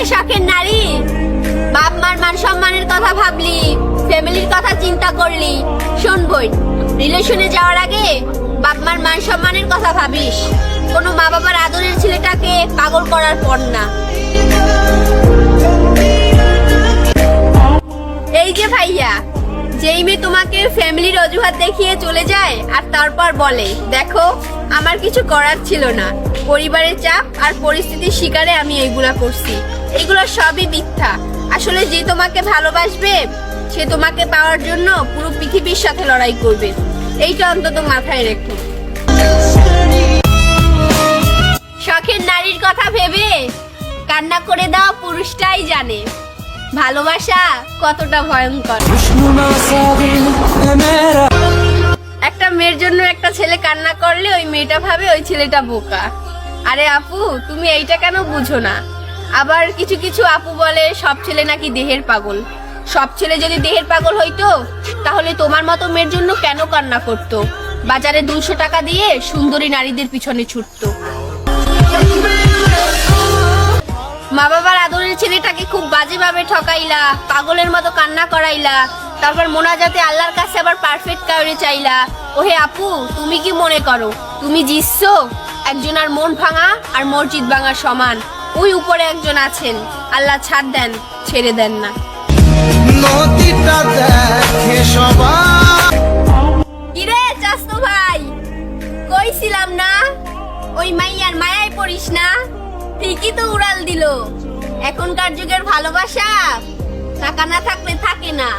শখের নারী, বাপ মার মান সম্মানের কথা ভাবলি, ফ্যামিলির কথা চিন্তা করলি। শোন বোন, রিলেশনে যাওয়ার আগে বাপ মার মান সম্মানের কথা ভাবিস। কোনো মা বাবার আদরের ছেলেটাকে পাগল করার পর না। এই যে ভাইয়া, যেই মেয়ে তোমাকে ফ্যামিলির অজুহাত দেখিয়ে চলে যায় আর তারপর বলে দেখো আমার কিছু করার ছিল না, পরিবারের চাপ আর পরিস্থিতির শিকারে আমি এইগুলা করছি, এগুলো সবই মিথ্যা। আসলে যে তোমাকে ভালোবাসবে সে তোমাকে পাওয়ার জন্য পুরো পৃথিবীর সাথে লড়াই করবে, এইটা অন্তত মাথায় রেখো। শখের নারীর কথা ভেবে কান্না করে দাও পুরুষটাই জানে ভালোবাসা কতটা ভয়ঙ্কর। একটা মেয়ের জন্য একটা ছেলে কান্না করলে ওই মেয়েটা ভাবে ওই ছেলেটা বোকা। আরে আপু, তুমি এইটা কেন বুঝো না? আবার কিছু কিছু আপু বলে সব ছেলে নাকি দেহের পাগল। সব ছেলে যদি দেহের পাগল হইতো তাহলে তোমার মতো মেয়ের জন্য কেন কান্না করতো, বাজারে 200 টাকা দিয়ে সুন্দরী নারীদের পিছনে ছুটতো। মা বাবার আদরের ছেলেটাকে খুব বাজেভাবে ঠকাইলা, পাগলের মতো কান্না করাইলা, তারপর মোনাজাতে আল্লাহর কাছে আবার পারফেক্ট কাউরে চাইলা। ওহে আপু, তুমি কি মনে করো তুমি জিতছো? একজন আর মন ভাঙা আর মসজিদ ভাঙা সমান। ওই উপরে একজন আছেন, আল্লাহ ছাড় দেন, ছেড়ে দেন না। কিরে চাস্তু ভাই, কইছিলাম না ওই মাইয়ার মায়ায় পড়িস না? ঠিকই তো উড়াল দিল। এখনকার যুগের ভালোবাসা টাকা না থাকলে থাকে না।